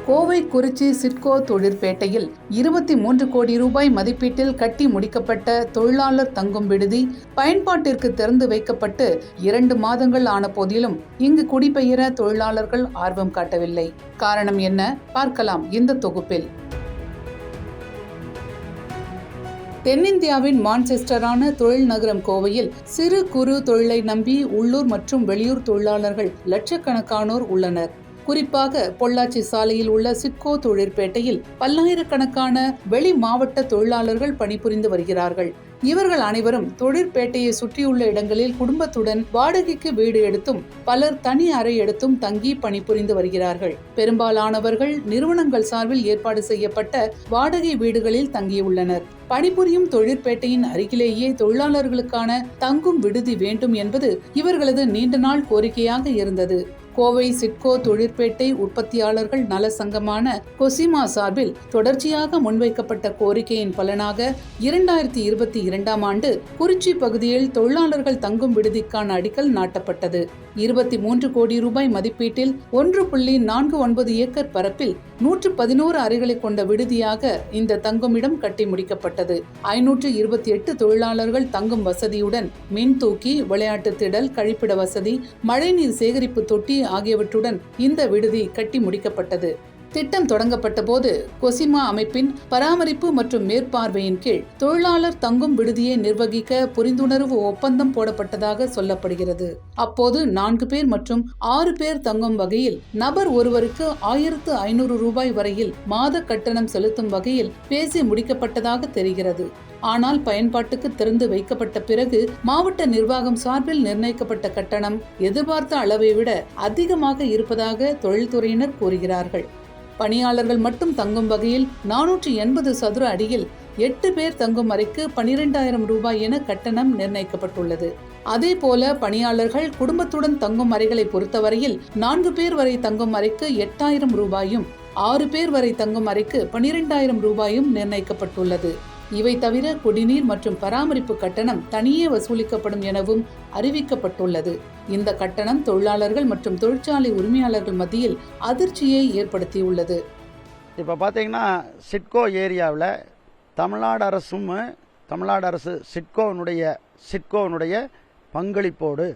கோவை குறிச்சி சிட்கோ தொழிற்பேட்டையில் 23 கோடி ரூபாய் மதிப்பீட்டில் கட்டி முடிக்கப்பட்ட தொழிலாளர் தங்கும் விடுதி பயன்பாட்டிற்கு திறந்து வைக்கப்பட்டு 2 மாதங்கள் ஆன போதிலும் இங்கு குடிபெயர தொழிலாளர்கள் ஆர்வம் காட்டவில்லை. காரணம் என்ன? பார்க்கலாம் இந்த தொகுப்பில். தென்னிந்தியாவின் மான்செஸ்டரான தொழில் நகரம் கோவையில் சிறு குறு தொழிலை நம்பி உள்ளூர் மற்றும் வெளியூர் தொழிலாளர்கள் லட்சக்கணக்கானோர் உள்ளனர். குறிப்பாக பொள்ளாச்சி சாலையில் உள்ள சிட்கோ தொழிற்பேட்டையில் பல்லாயிரக்கணக்கான வெளி மாவட்ட தொழிலாளர்கள் பணிபுரிந்து வருகிறார்கள். இவர்கள் அனைவரும் தொழிற்பேட்டையை சுற்றியுள்ள இடங்களில் குடும்பத்துடன் வாடகைக்கு வீடு எடுத்தும் பலர் தனி அறை எடுத்தும் தங்கி பணிபுரிந்து வருகிறார்கள். பெரும்பாலானவர்கள் நிறுவனங்கள் சார்பில் ஏற்பாடு செய்யப்பட்ட வாடகை வீடுகளில் தங்கியுள்ளனர். பணிபுரியும் தொழிற்பேட்டையின் அருகிலேயே தொழிலாளர்களுக்கான தங்கும் விடுதி வேண்டும் என்பது இவர்களது நீண்ட நாள் கோரிக்கையாக இருந்தது. கோவை சிட்கோ தொழிற்பேட்டை உற்பத்தியாளர்கள் நல சங்கமான கொசிமா சார்பில் தொடர்ச்சியாக முன்வைக்கப்பட்ட கோரிக்கையின் பலனாக 2022ஆம் ஆண்டு குறிச்சி பகுதியில் தொழிலாளர்கள் தங்கும் விடுதிக்கான அடிக்கல் நாட்டப்பட்டது. 23 கோடி ரூபாய் மதிப்பீட்டில் 1.49 ஏக்கர் பரப்பில் 111 அறைகளை கொண்ட விடுதியாக இந்த தங்குமிடம் கட்டி முடிக்கப்பட்டது. 528 தொழிலாளர்கள் தங்கும் வசதியுடன் மின் தூக்கி, விளையாட்டு திடல், கழிப்பிட வசதி, மழைநீர் சேகரிப்பு தொட்டி ஆகியவற்றுடன் இந்த விடுதி கட்டி முடிக்கப்பட்டது. திட்டம் தொடங்கப்பட்ட போது கொசிமா அமைப்பின் பராமரிப்பு மற்றும் மேற்பார்வையின் கீழ் தொழிலாளர் தங்கும் விடுதியை நிர்வகிக்க புரிந்துணர்வு ஒப்பந்தம் போடப்பட்டதாக சொல்லப்படுகிறது. அப்போது 4 பேர் மற்றும் 6 பேர் தங்கும் வகையில் நபர் ஒருவருக்கு 1500 ரூபாய் வரையில் மாத கட்டணம் செலுத்தும் வகையில் பேசி முடிக்கப்பட்டதாக தெரிகிறது. ஆனால் பயன்பாட்டுக்கு திறந்து வைக்கப்பட்ட பிறகு மாவட்ட நிர்வாகம் சார்பில் நிர்ணயிக்கப்பட்ட கட்டணம் எதிர்பார்த்த அளவை விட அதிகமாக இருப்பதாக தொழில்துறையினர் கூறுகிறார்கள். பணியாளர்கள் மட்டும் தங்கும் வகையில் 480 சதுர அடியில் 8 பேர் தங்கும் அறைக்கு 12,000 ரூபாய் என கட்டணம் நிர்ணயிக்கப்பட்டுள்ளது. அதேபோல பணியாளர்கள் குடும்பத்துடன் தங்கும் அறைகளை பொறுத்தவரையில் 4 பேர் வரை தங்கும் அறைக்கு 8,000 ரூபாயும் 6 பேர் வரை தங்கும் அறைக்கு 12,000 ரூபாயும் நிர்ணயிக்கப்பட்டுள்ளது. இவை தவிர குடிநீர் மற்றும் பராமரிப்பு கட்டணம் தனியே வசூலிக்கப்படும் எனவும் அறிவிக்கப்பட்டுள்ளது. இந்த கட்டணம் தொழிலாளர்கள் மற்றும் தொழிற்சாலை உரிமையாளர்கள் மத்தியில் அதிர்ச்சியை ஏற்படுத்தியுள்ளது. இப்போ பார்த்தீங்கன்னா சிட்கோ ஏரியாவில் தமிழ்நாடு அரசு சிட்கோனுடைய பங்களிப்போடு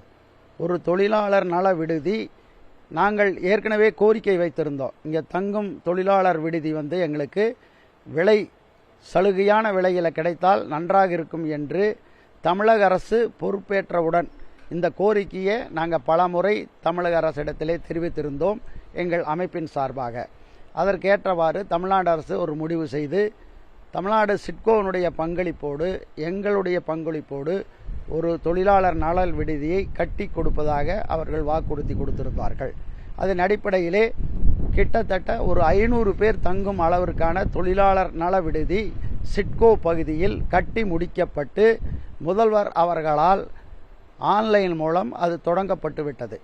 ஒரு தொழிலாளர் நல விடுதி நாங்கள் ஏற்கனவே கோரிக்கை வைத்திருந்தோம். இங்கே தங்கும் தொழிலாளர் விடுதி எங்களுக்கு விலை சலுகையான விலையில் கிடைத்தால் நன்றாக இருக்கும் என்று தமிழக அரசு பொறுப்பேற்றவுடன் இந்த கோரிக்கையை நாங்கள் பலமுறை தமிழக அரசிடத்திலே தெரிவித்திருந்தோம் எங்கள் அமைப்பின் சார்பாக. அதற்கேற்றவாறு தமிழ்நாடு அரசு ஒரு முடிவு செய்து தமிழ்நாடு சிட்கோனுடைய பங்களிப்போடு எங்களுடைய பங்களிப்போடு ஒரு தொழிலாளர் நல விடுதியை கட்டி கொடுப்பதாக அவர்கள் வாக்குறுதி கொடுத்திருந்தார்கள். அதன் அடிப்படையிலே கிட்டத்தட்ட ஒரு 500 பேர் தங்கும் அளவிற்கான தொழிலாளர் நல விடுதி சிட்கோ பகுதியில் கட்டி முடிக்கப்பட்டு முதல்வர் அவர்களால் ஆன்லைன் மூலம் அது தொடங்கப்பட்டு விட்டது.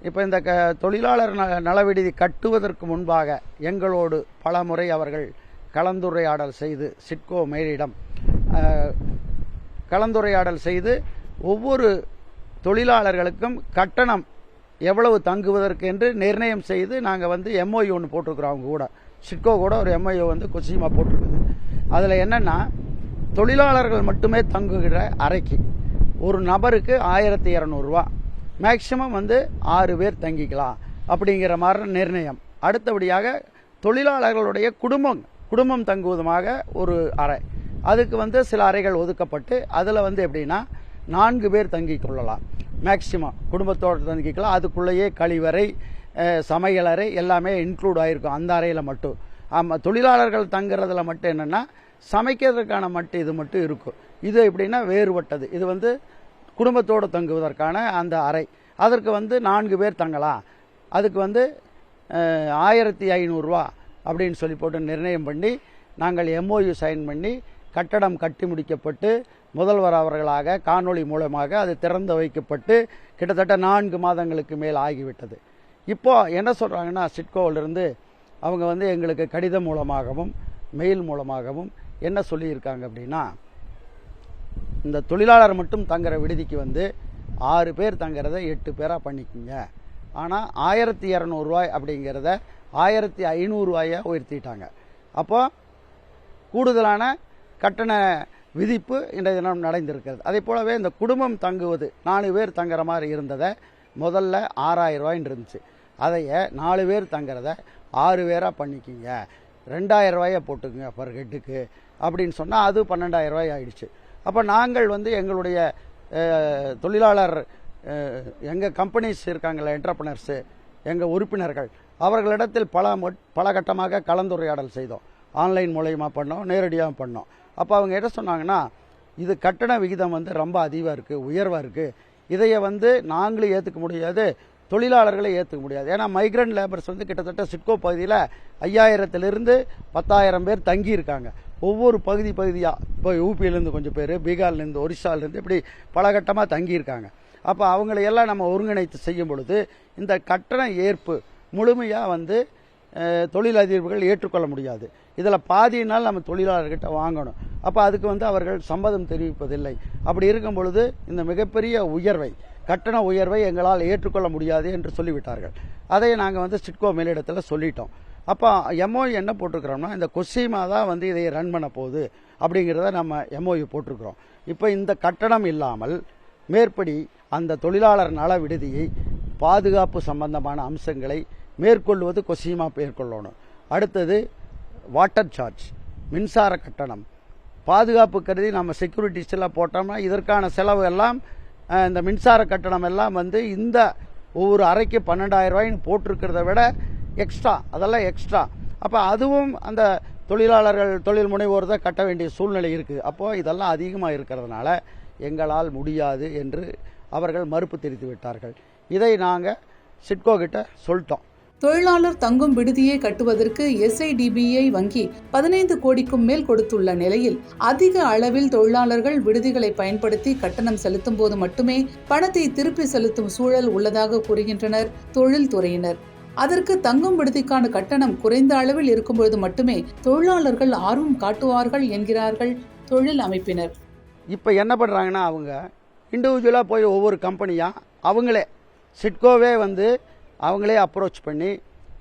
இப்போ இந்த தொழிலாளர் நல விடுதி கட்டுவதற்கு முன்பாக எங்களோடு பலமுறை அவர்கள் கலந்துரையாடல் செய்து சிட்கோ மேலிடம் கலந்துரையாடல் செய்து ஒவ்வொரு தொழிலாளர்களுக்கும் கட்டணம் எவ்வளவு தங்குவதற்கு என்று நிர்ணயம் செய்து நாங்கள் MOU ஒன்று போட்டிருக்கிறோம். அவங்க கூட சிட்கோ கூட ஒரு MOU கொச்சிமா போட்டிருக்குது. அதில் என்னென்னா தொழிலாளர்கள் மட்டுமே தங்குகிற அறைக்கு ஒரு நபருக்கு 1200 ரூபா, மேக்சிமம் 6 பேர் தங்கிக்கலாம் அப்படிங்கிற மாதிரி நிர்ணயம். அடுத்தபடியாக தொழிலாளர்களுடைய குடும்பம் தங்குவதுமாக ஒரு அறை, அதுக்கு சில அறைகள் ஒதுக்கப்பட்டு அதில் எப்படின்னா 4 பேர் தங்கிக் கொள்ளலாம். மேக்சிமம் குடும்பத்தோடு தங்கிக்கலாம். அதுக்குள்ளேயே கழிவறை, சமையலறை எல்லாமே இன்க்ளூட் ஆகிருக்கும் அந்த அறையில் மட்டும். ஆமாம், தொழிலாளர்கள் தங்குறதுல மட்டும் என்னென்னா சமைக்கிறதுக்கான இது மட்டும் இருக்கும். இது எப்படின்னா வேறுபட்டது. இது குடும்பத்தோடு தங்குவதற்கான அந்த அறை. அதற்கு 4 பேர் தங்கலாம். அதுக்கு 1500 ரூபா அப்படின்னு சொல்லி போட்டு நிர்ணயம் பண்ணி நாங்கள் MOU சைன் பண்ணி கட்டடம் கட்டி முடிக்கப்பட்டு முதல்வர் அவர்களாக காணொளி மூலமாக அது திறந்து வைக்கப்பட்டு கிட்டத்தட்ட 4 மாதங்களுக்கு மேல் ஆகிவிட்டது. இப்போ என்ன சொல்கிறாங்கன்னா சிட்கோவிலிருந்து அவங்க எங்களுக்கு கடிதம் மூலமாகவும் மெயில் மூலமாகவும் என்ன சொல்லியிருக்காங்க அப்படின்னா, இந்த தொழிலாளர் மட்டும் தங்குற விடுதிக்கு 6 பேர் தங்குறத 8 பேராக பண்ணிக்கோங்க. ஆனால் 1200 ரூபாய் அப்படிங்கிறத 1500 உயர்த்திட்டாங்க. அப்போ கூடுதலான கட்டண விதிப்பு இன்றைய தினம் நடந்திருக்கிறது. அதே போலவே இந்த குடும்பம் தங்குவது 4 பேர் தங்குற மாதிரி இருந்ததை முதல்ல 6000 ரூபாயின்னு இருந்துச்சு. அதைய 4 பேர் தங்குறத 6 பேராக பண்ணிக்கிங்க, 2000 ரூபாயை போட்டுக்குங்க பர் ஹெட்டுக்கு அப்படின்னு சொன்னால் அது 12000 ரூபாய் ஆயிடுச்சு. அப்போ நாங்கள் எங்களுடைய தொழிலாளர் எங்கள் கம்பெனிஸ் இருக்காங்களே என்டர்பிரனர்ஸு, எங்கள் உறுப்பினர்கள், அவர்களிடத்தில் பல கட்டமாக கலந்துரையாடல் செய்தோம். ஆன்லைன் மூலயமா பண்ணோம், நேரடியாக பண்ணோம். அப்போ அவங்க என்ன சொன்னாங்கன்னா, இது கட்டண விகிதம் ரொம்ப அதிகமாக இருக்குது, உயர்வாக இருக்குது, இதையை நாங்களும் ஏற்றுக்க முடியாது, தொழிலாளர்களை ஏற்றுக்க முடியாது. ஏன்னா மைக்ரண்ட் லேபர்ஸ் கிட்டத்தட்ட சிட்கோ பகுதியில் 5000லிருந்து 10,000 பேர் தங்கியிருக்காங்க. ஒவ்வொரு பகுதியாக இப்போ யூபியிலேருந்து கொஞ்சம் பேர், பீகார்லேருந்து, ஒரிசாலேருந்து இப்படி பல கட்டமாக தங்கியிருக்காங்க. அப்போ அவங்களையெல்லாம் நம்ம ஒருங்கிணைத்து செய்யும் பொழுது இந்த கட்டண ஏற்பு முழுமையாக தொழிலதிபர்கள் ஏற்றுக்கொள்ள முடியாது. இதில் பாதியினால் நம்ம தொழிலாளர்கிட்ட வாங்கணும். அப்போ அதுக்கு அவர்கள் சம்மதம் தெரிவிப்பதில்லை. அப்படி இருக்கும் பொழுது இந்த மிகப்பெரிய உயர்வை, கட்டண உயர்வை எங்களால் ஏற்றுக்கொள்ள முடியாது என்று சொல்லிவிட்டார்கள். அதை நாங்கள் சிட்கோ மேலிடத்தில் சொல்லிட்டோம். அப்போ எம்ஓயு என்ன போட்டிருக்கிறோம்னா, இந்த கொஸ்ஸிமா தான் இதை ரன் பண்ண போகுது அப்படிங்கிறத நம்ம எம்ஓயு போட்டிருக்கிறோம். இப்போ இந்த கட்டணம் இல்லாமல் மேற்படி அந்த தொழிலாளர் நல விடுதியை பாதுகாப்பு சம்பந்தமான அம்சங்களை மேற்கொள்வது கொஸ்ஸிமா மேற்கொள்ளணும். அடுத்தது வாட்டர் சார்ஜ், மின்சார கட்டணம், பாதுகாப்பு கருதி நம்ம செக்யூரிட்டிஸ் எல்லாம் போட்டோம்னா இதற்கான செலவு எல்லாம் இந்த மின்சார கட்டணம் எல்லாம் இந்த ஒவ்வொரு அறைக்கு 12,000 ரூபாய்னு போட்டிருக்கிறத விட எக்ஸ்ட்ரா, அதெல்லாம் எக்ஸ்ட்ரா. அப்போ அதுவும் அந்த தொழிலாளர்கள், தொழில் முனைவோர் தான் கட்ட வேண்டிய சூழ்நிலை இருக்குது. அப்போது இதெல்லாம் அதிகமாக இருக்கிறதுனால எங்களால் முடியாது என்று அவர்கள் மறுப்பு தெரிவித்து விட்டார்கள். இதை நாங்கள் சிட்கோ கிட்ட சொல்லிட்டோம். தொழிலாளர் தங்கும் விடுதியை கட்டுவதற்கு SIDBI வங்கி 15 கோடிக்கும் மேல் கொடுத்துள்ள நிலையில் அதிக அளவில் தொழிலாளர்கள் விடுதிகளை பயன்படுத்தி கட்டணம் செலுத்தும் போது மட்டுமே பணத்தை திருப்பி செலுத்தும் சூழல் உள்ளதாக கூறுகின்றனர் தொழில்துறையினர். அதற்கு தங்கும் விடுதிக்கான கட்டணம் குறைந்த அளவில் இருக்கும்பொழுது மட்டுமே தொழிலாளர்கள் ஆர்வம் காட்டுவார்கள் என்கிறார்கள் தொழில் அமைப்பினர். இப்போ என்ன பண்ணுறாங்கன்னா, அவங்க இண்டிவிஜுவலாக போய் ஒவ்வொரு கம்பெனியாக அவங்களே சிட்கோவே அவங்களே அப்ரோச் பண்ணி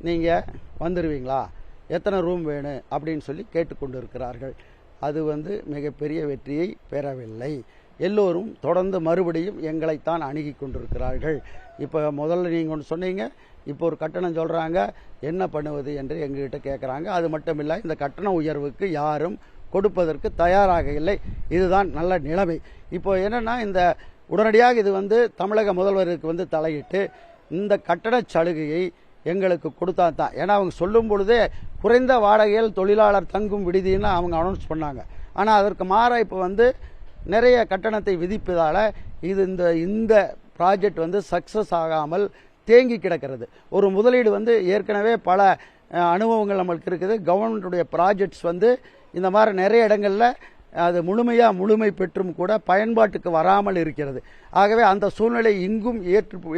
நீங்கள் வந்துடுவீங்களா, எத்தனை ரூம் வேணும் அப்படின்னு சொல்லி கேட்டுக்கொண்டு இருக்கிறார்கள். அது மிகப்பெரிய வெற்றியை பெறவில்லை. எல்லோரும் தொடர்ந்து மறுபடியும் எங்களைத்தான் அணுகி கொண்டிருக்கிறார்கள். இப்போ முதல்ல நீங்கள் ஒன்று சொன்னீங்க, இப்போ ஒரு கட்டணம் சொல்கிறாங்க, என்ன பண்ணுவது என்று எங்ககிட்ட கேட்குறாங்க. அது மட்டும் இல்லை, இந்த கட்டண உயர்வுக்கு யாரும் கொடுப்பதற்கு தயாராக இல்லை. இதுதான் நல்ல நிலைமை. இப்போ என்னென்னா, இந்த உடனடியாக இது தமிழக முதல்வருக்கு தலையிட்டு இந்த கட்டண சலுகையை எங்களுக்கு கொடுத்தா தான். ஏன்னா அவங்க சொல்லும் பொழுதே குறைந்த வாடகையில் தொழிலாளர் தங்கும் விடுதின்னு அவங்க அனௌன்ஸ் பண்ணாங்க. ஆனால் அதற்கு மாற இப்போ நிறைய கட்டணத்தை விதிப்பதால் இது இந்த ப்ராஜெக்ட் சக்ஸஸ் ஆகாமல் தேங்கி கிடக்கிறது. ஒரு முதலீடு ஏற்கனவே பல அனுபவங்கள் நம்மளுக்கு இருக்குது. கவர்மெண்ட்டுடைய ப்ராஜெக்ட்ஸ் இந்த மாதிரி நிறைய இடங்களில் அது முழுமை பெற்றும் கூட பயன்பாட்டுக்கு வராமல் இருக்கிறது. ஆகவே அந்த சூழ்நிலை இங்கும்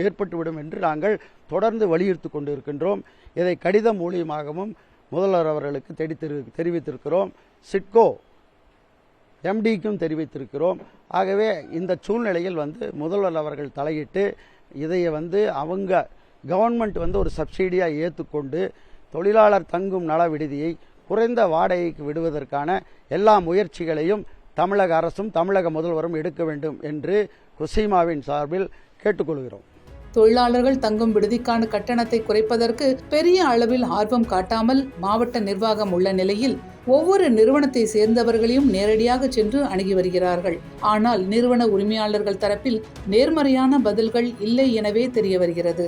ஏற்பட்டுவிடும் என்று நாங்கள் தொடர்ந்து வலியுறுத்தி கொண்டு இருக்கின்றோம். இதை கடிதம் மூலியமாகவும் முதல்வர் அவர்களுக்கு தெரிவித்திருக்கிறோம். சிட்கோ MDக்கும் தெரிவித்திருக்கிறோம். ஆகவே இந்த சூழ்நிலையில் முதல்வர் அவர்கள் தலையிட்டு இதையை அவங்க கவர்மெண்ட் ஒரு சப்சிடியாக ஏற்றுக்கொண்டு தொழிலாளர் தங்கும் நல விடுதியை குறைந்த வாடகைக்கு விடுவதற்கான எல்லா முயற்சிகளையும் தமிழக அரசும் தமிழக முதல்வரும் எடுக்க வேண்டும் என்று கொஸ்ஸிமாவின் சார்பில் கேட்டுக்கொள்கிறோம். தொழிலாளர்கள் தங்கும் விடுதிக்கான கட்டணத்தை குறைப்பதற்கு பெரிய அளவில் ஆர்வம் காட்டாமல் மாவட்ட நிர்வாகம் உள்ள நிலையில் ஒவ்வொரு நிறுவனத்தை சேர்ந்தவர்களையும் நேரடியாக சென்று அணுகி வருகிறார்கள். ஆனால் நிறுவன உரிமையாளர்கள் தரப்பில் நேர்மறையான பதில்கள் இல்லை எனவே தெரிய வருகிறது.